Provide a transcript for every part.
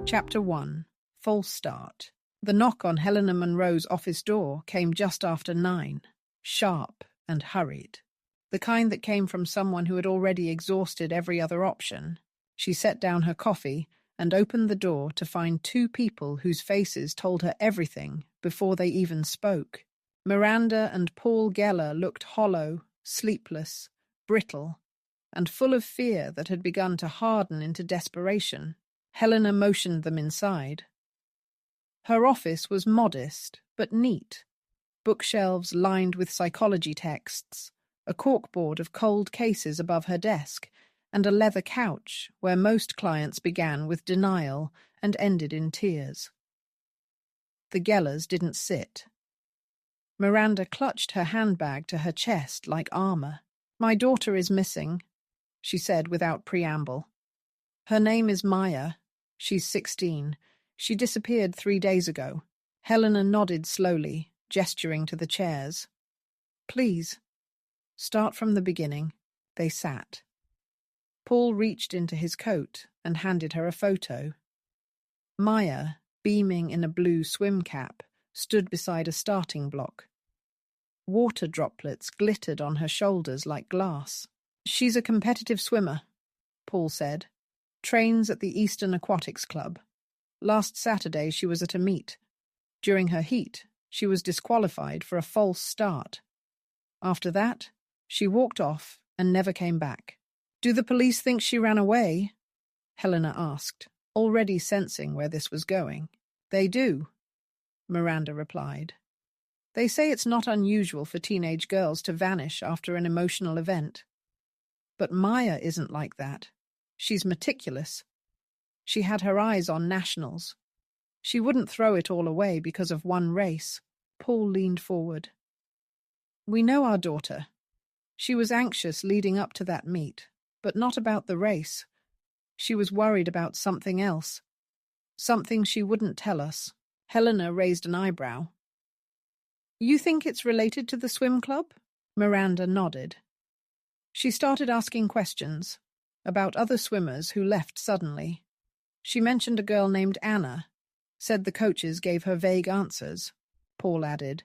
Chapter 1. False Start. The knock on Helena Monroe's office door came just after 9, sharp and hurried. The kind that came from someone who had already exhausted every other option. She set down her coffee and opened the door to find two people whose faces told her everything before they even spoke. Miranda and Paul Geller looked hollow, sleepless, brittle, and full of fear that had begun to harden into desperation. Helena motioned them inside. Her office was modest, but neat. Bookshelves lined with psychology texts, a corkboard of cold cases above her desk, and a leather couch where most clients began with denial and ended in tears. The Gellers didn't sit. Miranda clutched her handbag to her chest like armor. "My daughter is missing," she said without preamble. "Her name is Maya. She's 16. She disappeared 3 days ago." Helena nodded slowly, gesturing to the chairs. "Please, start from the beginning." They sat. Paul reached into his coat and handed her a photo. Maya, beaming in a blue swim cap, stood beside a starting block. Water droplets glittered on her shoulders like glass. "She's a competitive swimmer," Paul said. "Trains at the Eastern Aquatics Club. Last Saturday she was at a meet. During her heat, she was disqualified for a false start. After that, she walked off and never came back." "Do the police think she ran away?" Helena asked, already sensing where this was going. "They do," Miranda replied. "They say it's not unusual for teenage girls to vanish after an emotional event. But Maya isn't like that. She's meticulous. She had her eyes on nationals. She wouldn't throw it all away because of one race." Paul leaned forward. "We know our daughter. She was anxious leading up to that meet, but not about the race. She was worried about something else. Something she wouldn't tell us." Helena raised an eyebrow. "You think it's related to the swim club?" Miranda nodded. She started asking questions about other swimmers who left suddenly. She mentioned a girl named Anna, said the coaches gave her vague answers. Paul added,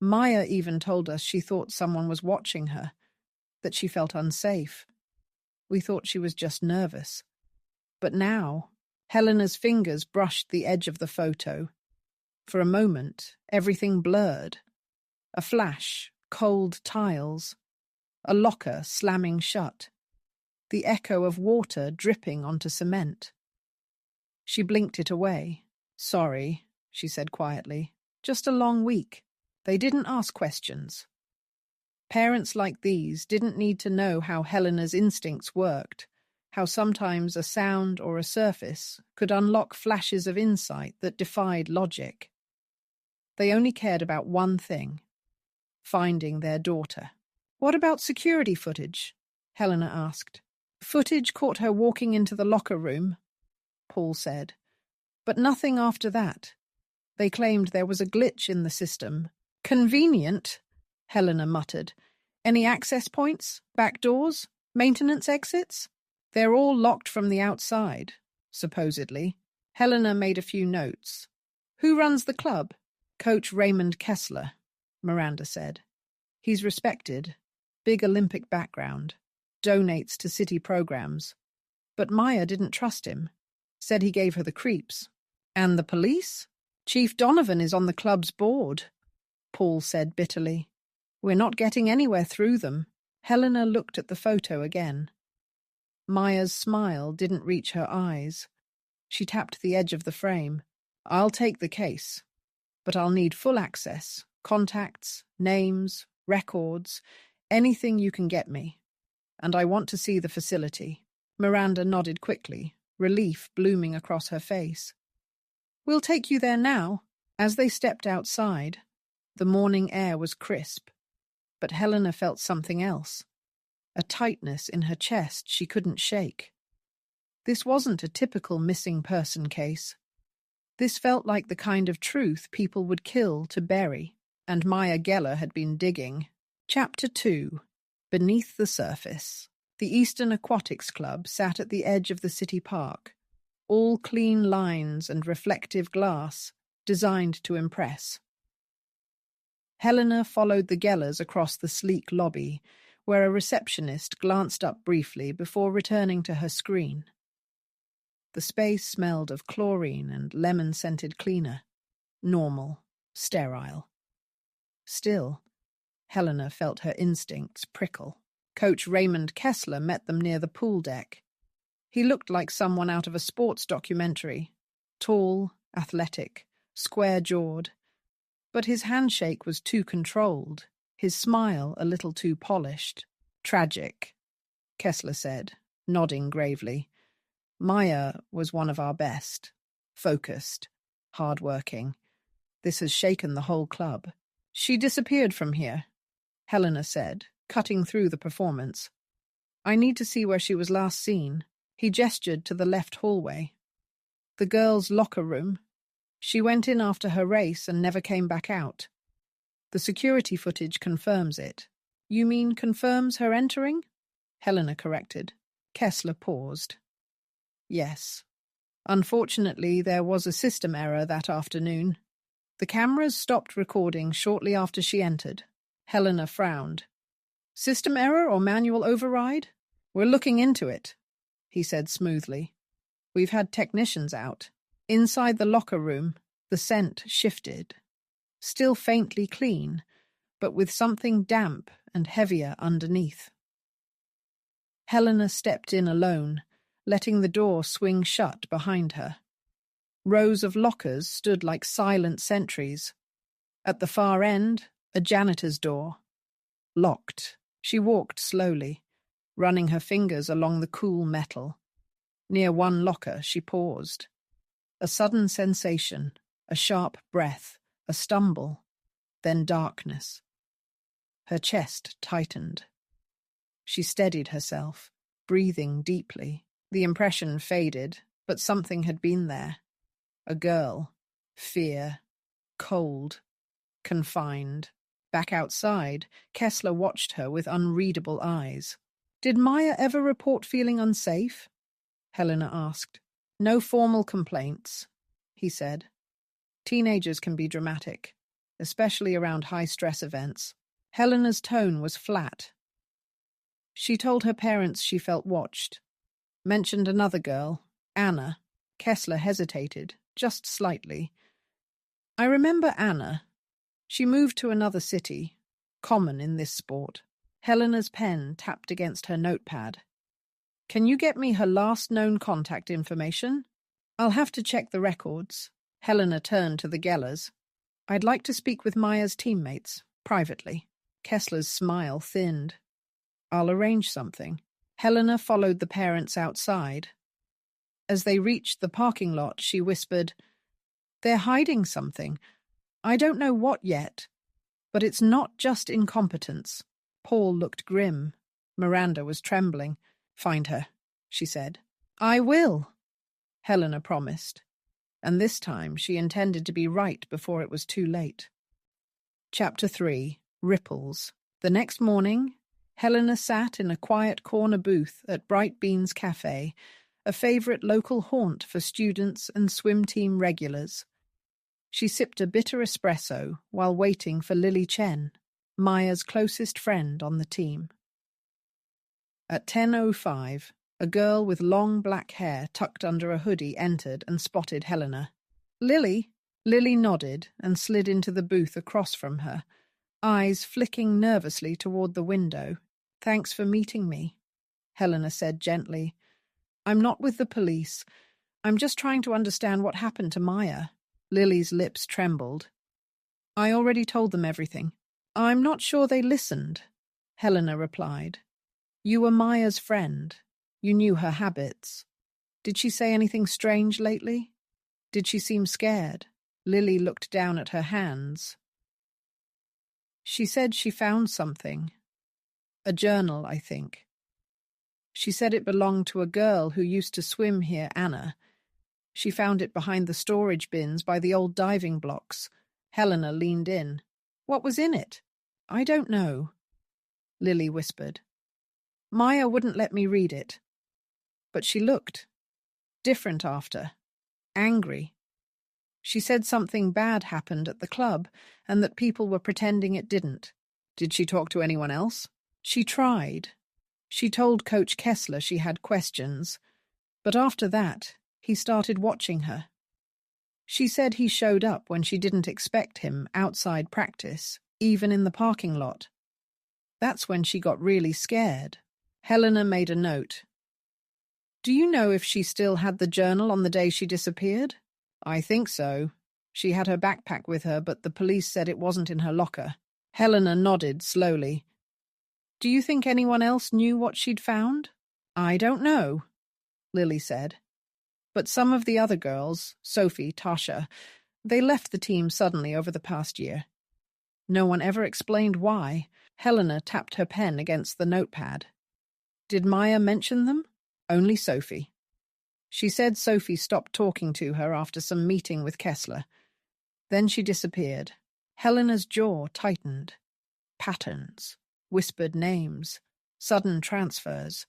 "Maya even told us she thought someone was watching her, that she felt unsafe. We thought she was just nervous. But now," Helena's fingers brushed the edge of the photo. For a moment, everything blurred. A flash, cold tiles, a locker slamming shut, the echo of water dripping onto cement. She blinked it away. "Sorry," she said quietly. "Just a long week." They didn't ask questions. Parents like these didn't need to know how Helena's instincts worked, how sometimes a sound or a surface could unlock flashes of insight that defied logic. They only cared about one thing: finding their daughter. "What about security footage?" Helena asked. "Footage caught her walking into the locker room," Paul said. "But nothing after that. They claimed there was a glitch in the system." "Convenient," Helena muttered. "Any access points? Back doors? Maintenance exits?" "They're all locked from the outside, supposedly." Helena made a few notes. "Who runs the club?" "Coach Raymond Kessler," Miranda said. "He's respected, big Olympic background, donates to city programs. But Maya didn't trust him, said he gave her the creeps." "And the police? Chief Donovan is on the club's board," Paul said bitterly. "We're not getting anywhere through them." Helena looked at the photo again. Maya's smile didn't reach her eyes. She tapped the edge of the frame. "I'll take the case, but I'll need full access, contacts, names, records, anything you can get me. And I want to see the facility." Miranda nodded quickly, relief blooming across her face. "We'll take you there now." As they stepped outside, the morning air was crisp, but Helena felt something else, a tightness in her chest she couldn't shake. This wasn't a typical missing person case. This felt like the kind of truth people would kill to bury, and Maya Geller had been digging. Chapter 2. Beneath the Surface. The Eastern Aquatics Club sat at the edge of the city park, all clean lines and reflective glass, designed to impress. Helena followed the Gellers across the sleek lobby, where a receptionist glanced up briefly before returning to her screen. The space smelled of chlorine and lemon-scented cleaner. Normal, sterile. Still, Helena felt her instincts prickle. Coach Raymond Kessler met them near the pool deck. He looked like someone out of a sports documentary. Tall, athletic, square-jawed. But his handshake was too controlled, his smile a little too polished. Tragic, Kessler said, nodding gravely. Maya was one of our best. Focused, hard-working. This has shaken the whole club. She disappeared from here, Helena said, cutting through the performance. I need to see where she was last seen. He gestured to the left hallway. The girls' locker room. She went in after her race and never came back out. The security footage confirms it. You mean confirms her entering? Helena corrected. Kessler paused. Yes. Unfortunately, there was a system error that afternoon. The cameras stopped recording shortly after she entered. Helena frowned. System error or manual override? We're looking into it, he said smoothly. We've had technicians out. Inside the locker room, the scent shifted. Still faintly clean, but with something damp and heavier underneath. Helena stepped in alone, letting the door swing shut behind her. Rows of lockers stood like silent sentries. At the far end, a janitor's door. Locked. She walked slowly, running her fingers along the cool metal. Near one locker, she paused. A sudden sensation, a sharp breath, a stumble, then darkness. Her chest tightened. She steadied herself, breathing deeply. The impression faded, but something had been there. A girl. Fear. Cold. Confined. Back outside, Kessler watched her with unreadable eyes. Did Maya ever report feeling unsafe? Helena asked. No formal complaints, he said. Teenagers can be dramatic, especially around high-stress events. Helena's tone was flat. She told her parents she felt watched. Mentioned another girl, Anna. Kessler hesitated, just slightly. I remember Anna. She moved to another city, common in this sport. Helena's pen tapped against her notepad. Can you get me her last known contact information? I'll have to check the records. Helena turned to the Gellers. I'd like to speak with Maya's teammates, privately. Kessler's smile thinned. I'll arrange something. Helena followed the parents outside. As they reached the parking lot, she whispered, They're hiding something. I don't know what yet, but it's not just incompetence. Paul looked grim. Miranda was trembling. Find her, she said. I will, Helena promised. And this time she intended to be right before it was too late. Chapter 3. Ripples. The next morning, Helena sat in a quiet corner booth at Bright Beans Cafe, a favourite local haunt for students and swim team regulars. She sipped a bitter espresso while waiting for Lily Chen, Maya's closest friend on the team. At 10:05, a girl with long black hair tucked under a hoodie entered and spotted Helena. Lily? Lily nodded and slid into the booth across from her, eyes flicking nervously toward the window. Thanks for meeting me, Helena said gently. I'm not with the police. I'm just trying to understand what happened to Maya. Lily's lips trembled. I already told them everything. I'm not sure they listened, Helena replied. You were Maya's friend. You knew her habits. Did she say anything strange lately? Did she seem scared? Lily looked down at her hands. She said she found something. A journal, I think. She said it belonged to a girl who used to swim here, Anna. She found it behind the storage bins by the old diving blocks. Helena leaned in. What was in it? I don't know, Lily whispered. Maya wouldn't let me read it. But she looked. different after. Angry. She said something bad happened at the club and that people were pretending it didn't. Did she talk to anyone else? She tried. She told Coach Kessler she had questions, but after that, he started watching her. She said he showed up when she didn't expect him outside practice, even in the parking lot. That's when she got really scared. Helena made a note. Do you know if she still had the journal on the day she disappeared? I think so. She had her backpack with her, but the police said it wasn't in her locker. Helena nodded slowly. Do you think anyone else knew what she'd found? I don't know, Lily said. But some of the other girls, Sophie, Tasha, they left the team suddenly over the past year. No one ever explained why. Helena tapped her pen against the notepad. Did Maya mention them? Only Sophie. She said Sophie stopped talking to her after some meeting with Kessler. Then she disappeared. Helena's jaw tightened. Patterns, whispered names, sudden transfers.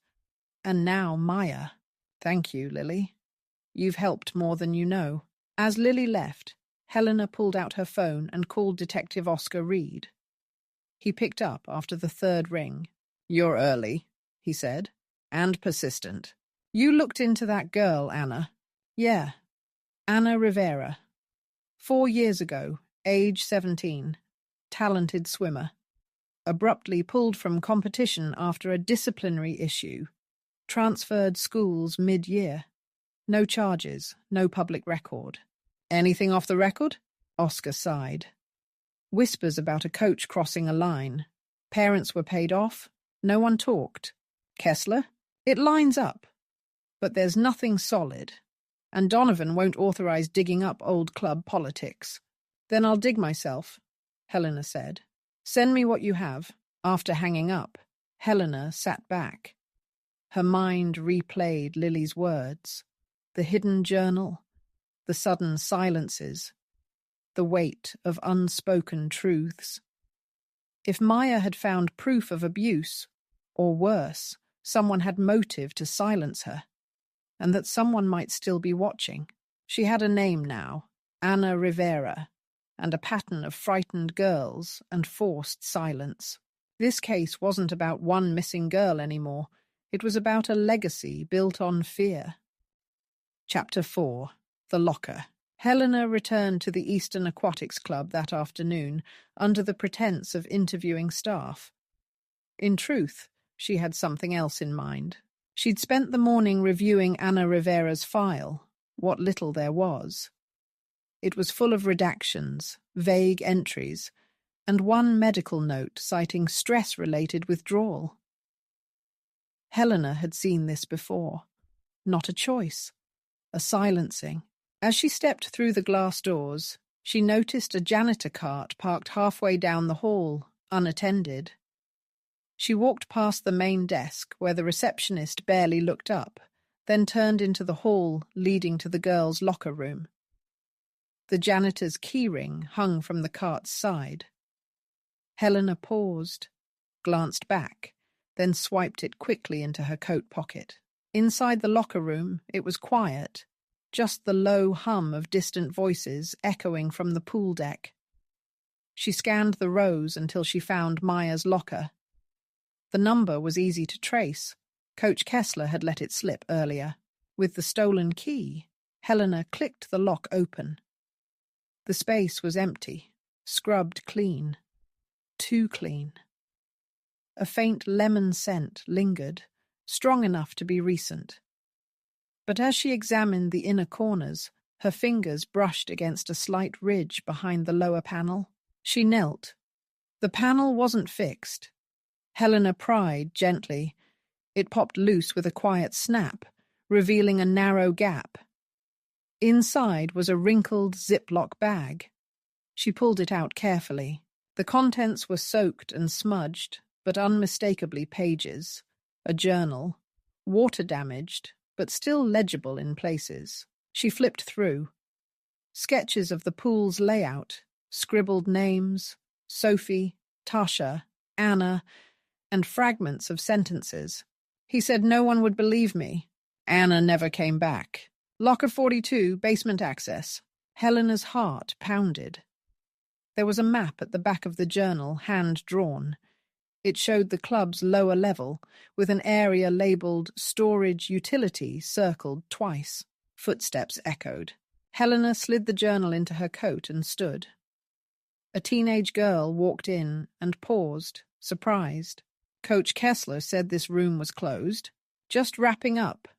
And now Maya. Thank you, Lily. You've helped more than you know. As Lily left, Helena pulled out her phone and called Detective Oscar Reed. He picked up after the third ring. You're early, he said, and persistent. You looked into that girl, Anna. Yeah, Anna Rivera. 4 years ago, age 17, talented swimmer. Abruptly pulled from competition after a disciplinary issue. Transferred schools mid-year. No charges, no public record. Anything off the record? Oscar sighed. Whispers about a coach crossing a line. Parents were paid off. No one talked. Kessler? It lines up. But there's nothing solid. And Donovan won't authorize digging up old club politics. Then I'll dig myself, Helena said. Send me what you have. After hanging up, Helena sat back. Her mind replayed Lily's words. The hidden journal. The sudden silences. The weight of unspoken truths. If Maya had found proof of abuse, or worse, someone had motive to silence her, and that someone might still be watching. She had a name now, Anna Rivera, and a pattern of frightened girls and forced silence. This case wasn't about one missing girl anymore. It was about a legacy built on fear. Chapter 4. The Locker. Helena returned to the Eastern Aquatics Club that afternoon under the pretense of interviewing staff. In truth, she had something else in mind. She'd spent the morning reviewing Anna Rivera's file, what little there was. It was full of redactions, vague entries, and one medical note citing stress-related withdrawal. Helena had seen this before. Not a choice. A silencing. As she stepped through the glass doors, she noticed a janitor cart parked halfway down the hall, unattended. She walked past the main desk, where the receptionist barely looked up, then turned into the hall leading to the girls' locker room. The janitor's keyring hung from the cart's side. Helena paused, glanced back, then swiped it quickly into her coat pocket. Inside the locker room, it was quiet, just the low hum of distant voices echoing from the pool deck. She scanned the rows until she found Maya's locker. The number was easy to trace. Coach Kessler had let it slip earlier. With the stolen key, Helena clicked the lock open. The space was empty, scrubbed clean. Too clean. A faint lemon scent lingered, strong enough to be recent. But as she examined the inner corners, her fingers brushed against a slight ridge behind the lower panel. She knelt. The panel wasn't fixed. Helena pried gently. It popped loose with a quiet snap, revealing a narrow gap. Inside was a wrinkled Ziploc bag. She pulled it out carefully. The contents were soaked and smudged, but unmistakably pages. A journal, water-damaged, but still legible in places. She flipped through. Sketches of the pool's layout, scribbled names, Sophie, Tasha, Anna, and fragments of sentences. He said no one would believe me. Anna never came back. Locker 42, basement access. Helena's heart pounded. There was a map at the back of the journal, hand-drawn. It showed the club's lower level, with an area labelled Storage Utility circled twice. Footsteps echoed. Helena slid the journal into her coat and stood. A teenage girl walked in and paused, surprised. Coach Kessler said this room was closed. Just wrapping up,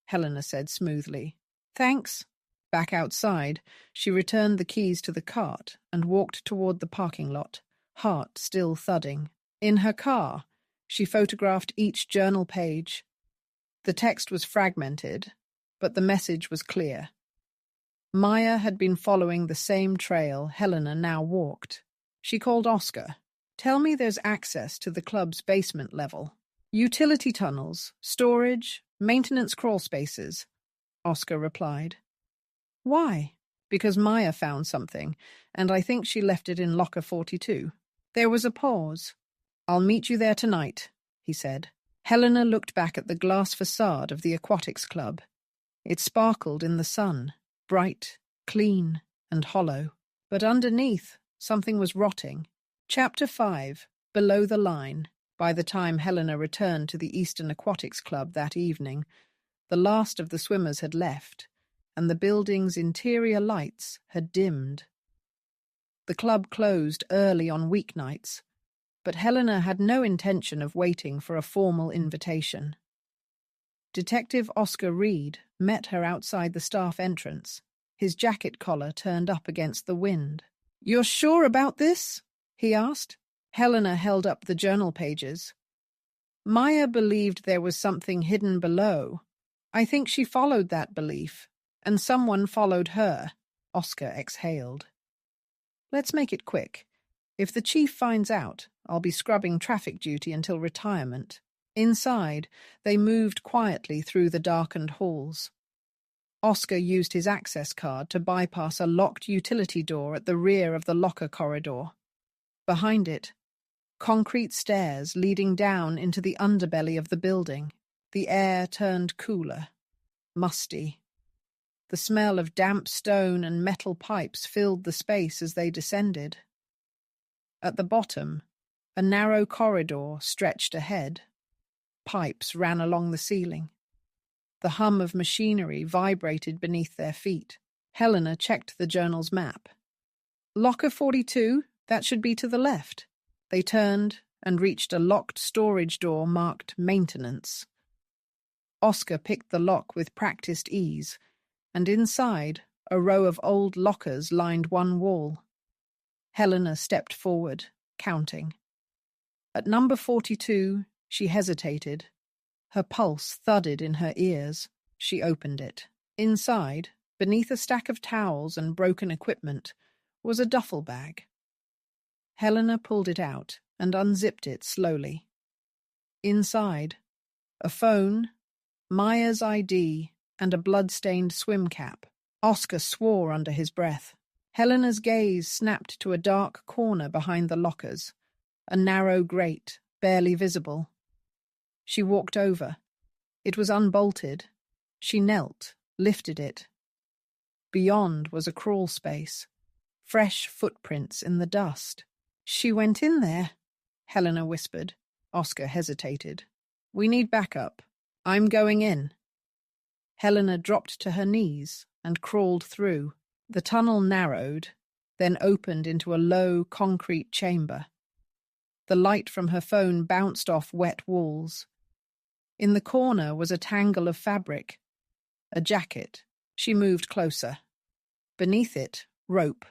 Helena said smoothly. Thanks. Back outside, she returned the keys to the cart and walked toward the parking lot, heart still thudding. In her car, she photographed each journal page. The text was fragmented, but the message was clear. Maya had been following the same trail Helena now walked. She called Oscar. Tell me there's access to the club's basement level. Utility tunnels, storage, maintenance crawl spaces, Oscar replied. Why? Because Maya found something, and I think she left it in locker 42. There was a pause. I'll meet you there tonight, he said. Helena looked back at the glass facade of the aquatics club. It sparkled in the sun, bright, clean, and hollow. But underneath, something was rotting. Chapter 5, Below the Line. By the time Helena returned to the Eastern Aquatics Club that evening, the last of the swimmers had left, and the building's interior lights had dimmed. The club closed early on weeknights, but Helena had no intention of waiting for a formal invitation. Detective Oscar Reed met her outside the staff entrance, his jacket collar turned up against the wind. "You're sure about this?" he asked. Helena held up the journal pages. Maya believed there was something hidden below. I think she followed that belief, and someone followed her. Oscar exhaled. Let's make it quick. If the chief finds out, I'll be scrubbing traffic duty until retirement. Inside, they moved quietly through the darkened halls. Oscar used his access card to bypass a locked utility door at the rear of the locker corridor. Behind it, concrete stairs leading down into the underbelly of the building. The air turned cooler, musty. The smell of damp stone and metal pipes filled the space as they descended. At the bottom, a narrow corridor stretched ahead. Pipes ran along the ceiling. The hum of machinery vibrated beneath their feet. Helena checked the journal's map. Locker 42, that should be to the left. They turned and reached a locked storage door marked Maintenance. Oscar picked the lock with practiced ease, and inside, a row of old lockers lined one wall. Helena stepped forward, counting. At number 42, she hesitated. Her pulse thudded in her ears. She opened it. Inside, beneath a stack of towels and broken equipment, was a duffel bag. Helena pulled it out and unzipped it slowly. Inside, a phone, Maya's ID, and a blood-stained swim cap. Oscar swore under his breath. Helena's gaze snapped to a dark corner behind the lockers, a narrow grate, barely visible. She walked over. It was unbolted. She knelt, lifted it. Beyond was a crawl space, fresh footprints in the dust. She went in there, Helena whispered. Oscar hesitated. We need backup. I'm going in. Helena dropped to her knees and crawled through. The tunnel narrowed, then opened into a low concrete chamber. The light from her phone bounced off wet walls. In the corner was a tangle of fabric. A jacket. She moved closer. Beneath it, rope,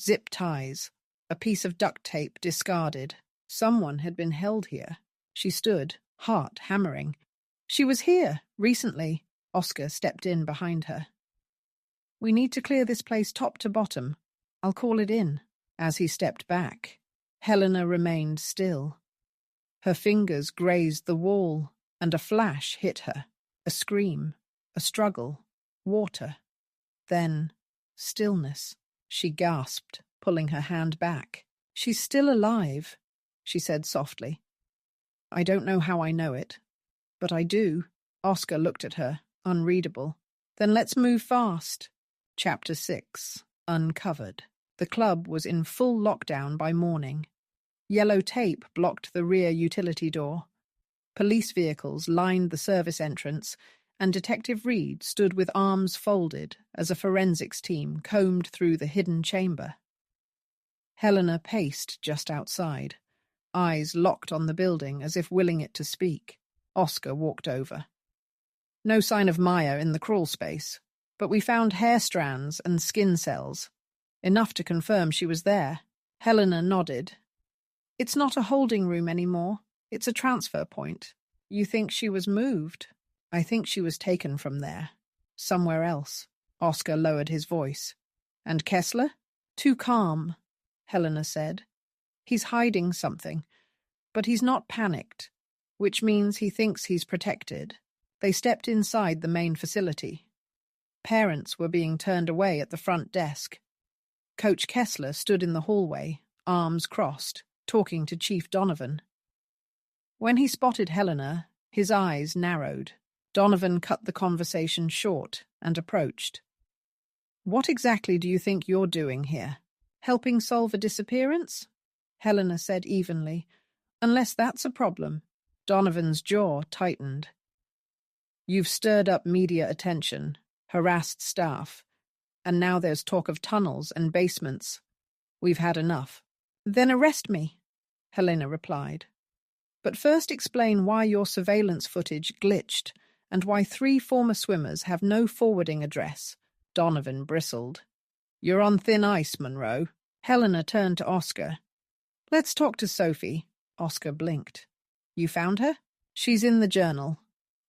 zip ties, a piece of duct tape discarded. Someone had been held here. She stood, heart hammering. She was here, recently. Oscar stepped in behind her. We need to clear this place top to bottom. I'll call it in. As he stepped back, Helena remained still. Her fingers grazed the wall, and a flash hit her. A scream, a struggle, water. Then, stillness. She gasped, pulling her hand back. She's still alive, she said softly. I don't know how I know it, but I do. Oscar looked at her, unreadable. Then let's move fast. Chapter 6. Uncovered. The club was in full lockdown by morning. Yellow tape blocked the rear utility door. Police vehicles lined the service entrance, and Detective Reed stood with arms folded as a forensics team combed through the hidden chamber. Helena paced just outside, eyes locked on the building as if willing it to speak. Oscar walked over. No sign of Maya in the crawl space, but we found hair strands and skin cells, enough to confirm she was there. Helena nodded. It's not a holding room anymore. It's a transfer point. You think she was moved? I think she was taken from there. Somewhere else. Oscar lowered his voice. And Kessler? Too calm, Helena said. He's hiding something, but he's not panicked, which means he thinks he's protected. They stepped inside the main facility. Parents were being turned away at the front desk. Coach Kessler stood in the hallway, arms crossed, talking to Chief Donovan. When he spotted Helena, his eyes narrowed. Donovan cut the conversation short and approached. What exactly do you think you're doing here? Helping solve a disappearance? Helena said evenly. Unless that's a problem. Donovan's jaw tightened. You've stirred up media attention, harassed staff, and now there's talk of tunnels and basements. We've had enough. Then arrest me, Helena replied. But first explain why your surveillance footage glitched and why 3 former swimmers have no forwarding address. Donovan bristled. You're on thin ice, Monroe. Helena turned to Oscar. Let's talk to Sophie. Oscar blinked. You found her? She's in the journal,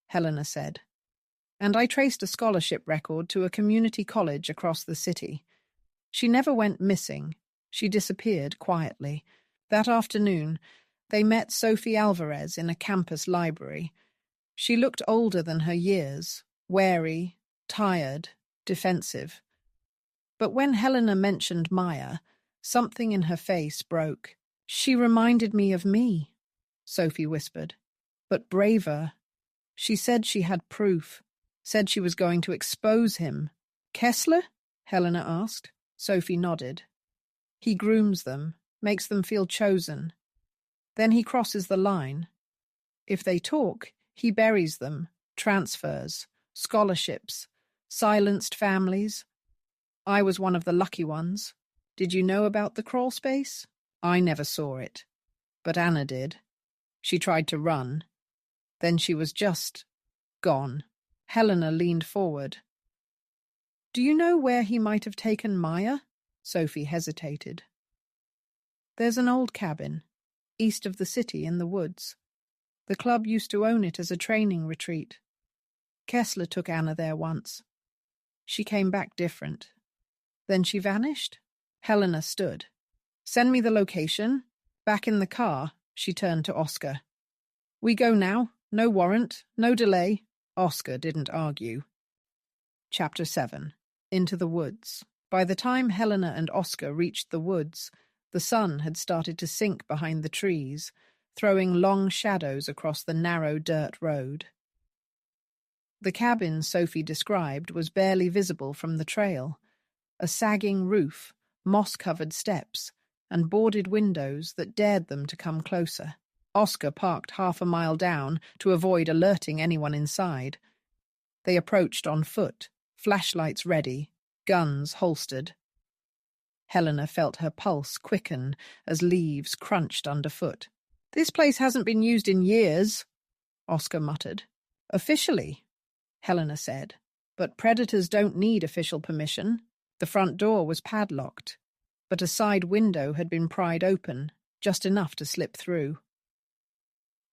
Helena said. And I traced a scholarship record to a community college across the city. She never went missing. She disappeared quietly. That afternoon, they met Sophie Alvarez in a campus library. She looked older than her years, wary, tired, defensive. But when Helena mentioned Maya, something in her face broke. She reminded me of me, Sophie whispered, but braver. She said she had proof, said she was going to expose him. Kessler? Helena asked. Sophie nodded. He grooms them, makes them feel chosen. Then he crosses the line. If they talk, he buries them, transfers, scholarships, silenced families. I was one of the lucky ones. Did you know about the crawl space? I never saw it. But Anna did. She tried to run. Then she was just gone. Helena leaned forward. Do you know where he might have taken Maya? Sophie hesitated. There's an old cabin, east of the city in the woods. The club used to own it as a training retreat. Kessler took Anna there once. She came back different. Then she vanished? Helena stood. Send me the location. Back in the car, she turned to Oscar. We go now. No warrant, no delay. Oscar didn't argue. Chapter 7. Into the woods. By the time Helena and Oscar reached the woods, the sun had started to sink behind the trees, throwing long shadows across the narrow dirt road. The cabin Sophie described was barely visible from the trail. A sagging roof, moss-covered steps, and boarded windows that dared them to come closer. Oscar parked half a mile down to avoid alerting anyone inside. They approached on foot, flashlights ready, guns holstered. Helena felt her pulse quicken as leaves crunched underfoot. This place hasn't been used in years, Oscar muttered. Officially, Helena said, but predators don't need official permission. The front door was padlocked, but a side window had been pried open, just enough to slip through.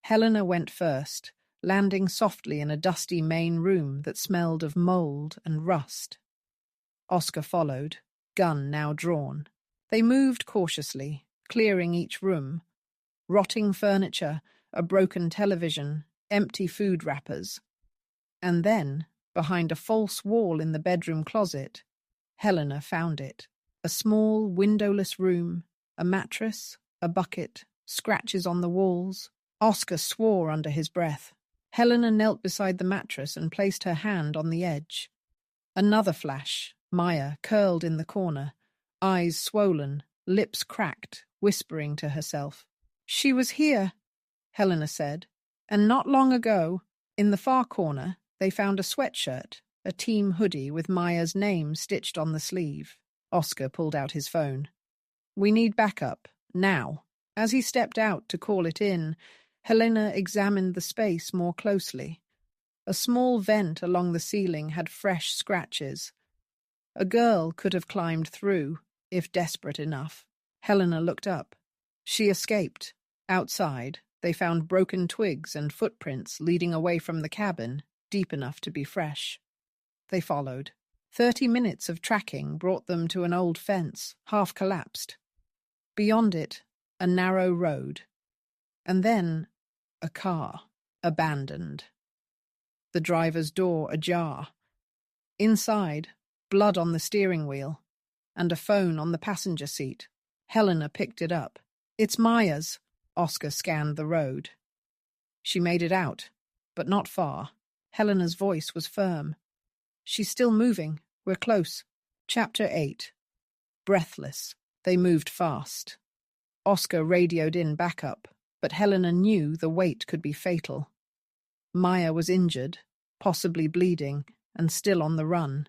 Helena went first, landing softly in a dusty main room that smelled of mold and rust. Oscar followed, gun now drawn. They moved cautiously, clearing each room. Rotting furniture, a broken television, empty food wrappers. And then, behind a false wall in the bedroom closet, Helena found it. A small, windowless room, a mattress, a bucket, scratches on the walls. Oscar swore under his breath. Helena knelt beside the mattress and placed her hand on the edge. Another flash, Maya curled in the corner, eyes swollen, lips cracked, whispering to herself. She was here, Helena said, and not long ago, in the far corner, they found a sweatshirt, a team hoodie with Maya's name stitched on the sleeve. Oscar pulled out his phone. We need backup, now. As he stepped out to call it in, Helena examined the space more closely. A small vent along the ceiling had fresh scratches. A girl could have climbed through, if desperate enough. Helena looked up. She escaped. Outside, they found broken twigs and footprints leading away from the cabin, deep enough to be fresh. They followed. 30 minutes of tracking brought them to an old fence, half collapsed. Beyond it, a narrow road. And then, a car, abandoned. The driver's door ajar. Inside, blood on the steering wheel, and a phone on the passenger seat. Helena picked it up. It's Maya's. Oscar scanned the road. She made it out, but not far. Helena's voice was firm. She's still moving. We're close. Chapter 8. Breathless, they moved fast. Oscar radioed in backup, but Helena knew the wait could be fatal. Maya was injured, possibly bleeding, and still on the run.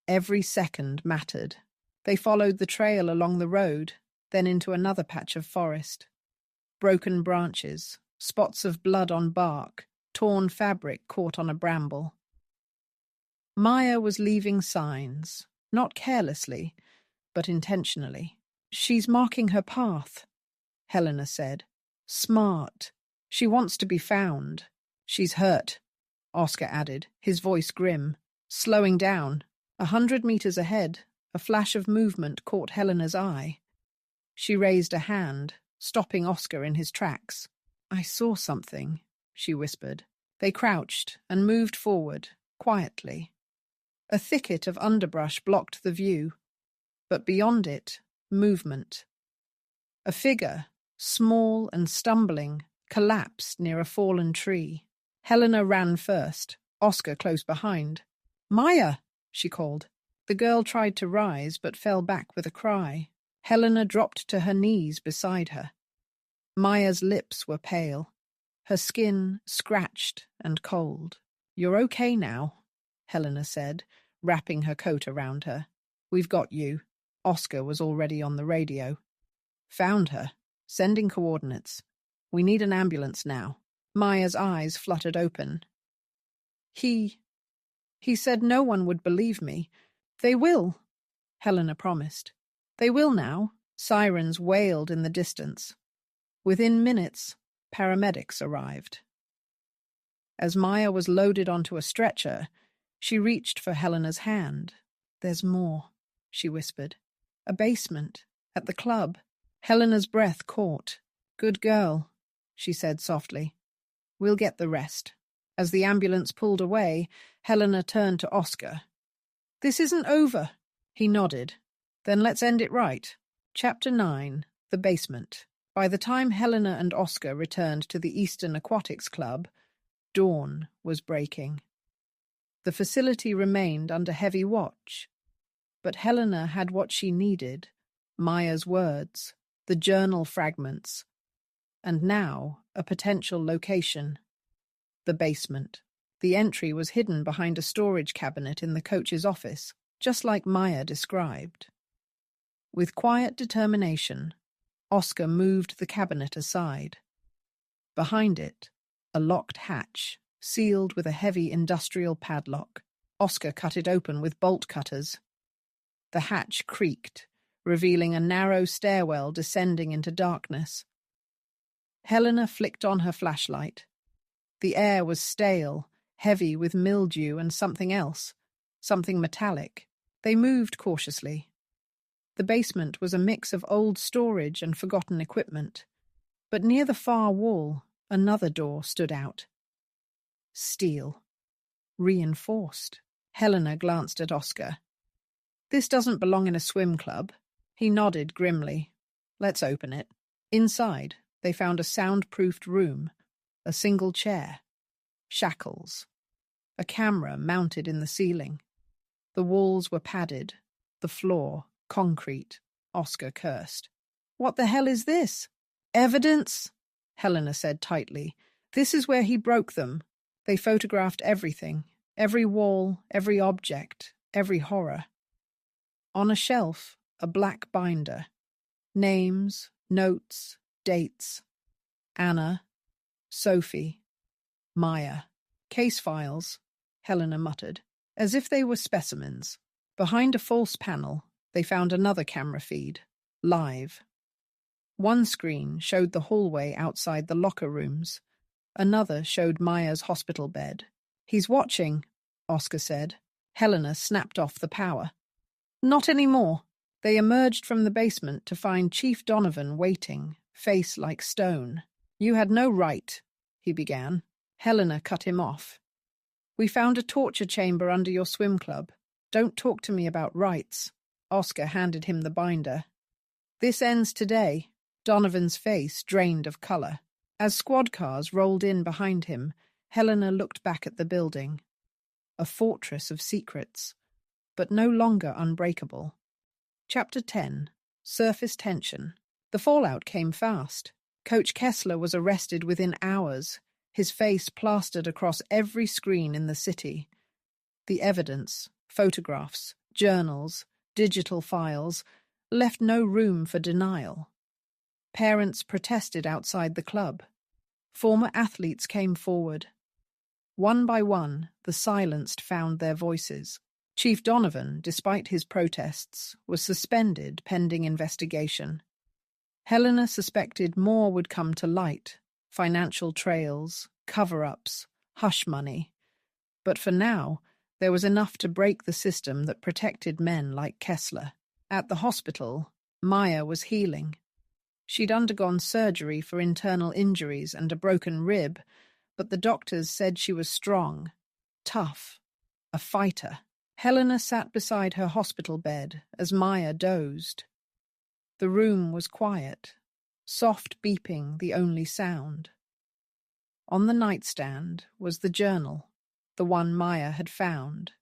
Every second mattered. They followed the trail along the road, then into another patch of forest. Broken branches, spots of blood on bark, torn fabric caught on a bramble. Maya was leaving signs, not carelessly, but intentionally. She's marking her path, Helena said. Smart. She wants to be found. She's hurt, Oscar added, his voice grim. Slowing down. 100 meters ahead, a flash of movement caught Helena's eye. She raised a hand, stopping Oscar in his tracks. I saw something, she whispered. They crouched and moved forward, quietly. A thicket of underbrush blocked the view, but beyond it, movement. A figure, small and stumbling, collapsed near a fallen tree. Helena ran first, Oscar close behind. Maya, she called. The girl tried to rise but fell back with a cry. Helena dropped to her knees beside her. Maya's lips were pale, her skin scratched and cold. You're okay now, Helena said, wrapping her coat around her. We've got you. Oscar was already on the radio. Found her. Sending coordinates. We need an ambulance now. Maya's eyes fluttered open. He said no one would believe me. They will, Helena promised. They will now. Sirens wailed in the distance. Within minutes, paramedics arrived. As Maya was loaded onto a stretcher, she reached for Helena's hand. There's more, she whispered. A basement, at the club. Helena's breath caught. Good girl, she said softly. We'll get the rest. As the ambulance pulled away, Helena turned to Oscar. This isn't over. He nodded. Then let's end it right. Chapter 9. The Basement. By the time Helena and Oscar returned to the Eastern Aquatics Club, dawn was breaking. The facility remained under heavy watch, but Helena had what she needed, Maya's words, the journal fragments, and now a potential location. The basement. The entry was hidden behind a storage cabinet in the coach's office, just like Maya described. With quiet determination, Oscar moved the cabinet aside. Behind it, a locked hatch, sealed with a heavy industrial padlock. Oscar cut it open with bolt cutters. The hatch creaked, revealing a narrow stairwell descending into darkness. Helena flicked on her flashlight. The air was stale, heavy with mildew and something else, something metallic. They moved cautiously. The basement was a mix of old storage and forgotten equipment, but near the far wall, another door stood out. Steel. Reinforced. Helena glanced at Oscar. This doesn't belong in a swim club. He nodded grimly. Let's open it. Inside, they found a soundproofed room, a single chair, shackles, a camera mounted in the ceiling. The walls were padded, the floor concrete. Oscar cursed. "What the hell is this?" "Evidence," Helena said tightly. "This is where he broke them. They photographed everything, every wall, every object, every horror." On a shelf, a black binder. Names, notes, dates. Anna, Sophie, Maya. "Case files," Helena muttered, as if they were specimens. Behind a false panel, they found another camera feed, live. One screen showed the hallway outside the locker rooms. Another showed Maya's hospital bed. "He's watching," Oscar said. Helena snapped off the power. "Not anymore." They emerged from the basement to find Chief Donovan waiting, face like stone. "You had no right," he began. Helena cut him off. "We found a torture chamber under your swim club. Don't talk to me about rights." Oscar handed him the binder. "This ends today." Donovan's face drained of color. As squad cars rolled in behind him, Helena looked back at the building. A fortress of secrets, but no longer unbreakable. Chapter 10. Surface Tension. The fallout came fast. Coach Kessler was arrested within hours, his face plastered across every screen in the city. The evidence, photographs, journals, digital files, left no room for denial. Parents protested outside the club. Former athletes came forward. One by one, the silenced found their voices. Chief Donovan, despite his protests, was suspended pending investigation. Helena suspected more would come to light: financial trails, cover-ups, hush money. But for now, there was enough to break the system that protected men like Kessler. At the hospital, Maya was healing. She'd undergone surgery for internal injuries and a broken rib, but the doctors said she was strong, tough, a fighter. Helena sat beside her hospital bed as Maya dozed. The room was quiet, soft beeping the only sound. On the nightstand was the journal, the one Maya had found,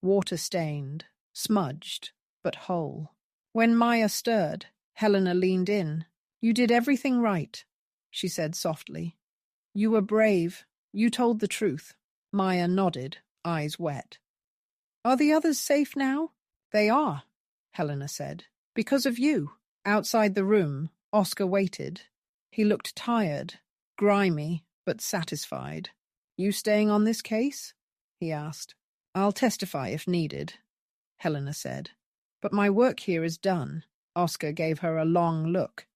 water-stained, smudged, but whole. When Maya stirred, Helena leaned in. "You did everything right," she said softly. "You were brave. You told the truth." Maya nodded, eyes wet. "Are the others safe now?" "They are," Helena said. "Because of you." Outside the room, Oscar waited. He looked tired, grimy, but satisfied. "You staying on this case?" he asked. "I'll testify if needed," Helena said. "But my work here is done." Oscar gave her a long look.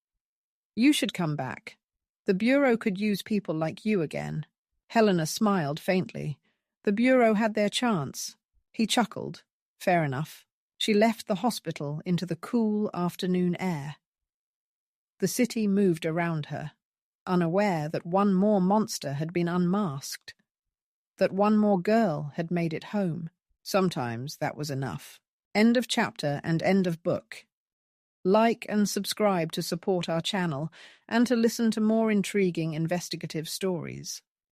"You should come back. The Bureau could use people like you again." Helena smiled faintly. The Bureau had their chance. He chuckled. Fair enough. She left the hospital into the cool afternoon air. The city moved around her, unaware that one more monster had been unmasked, that one more girl had made it home. Sometimes that was enough. End of chapter and end of book. Like and subscribe to support our channel and to listen to more intriguing investigative stories.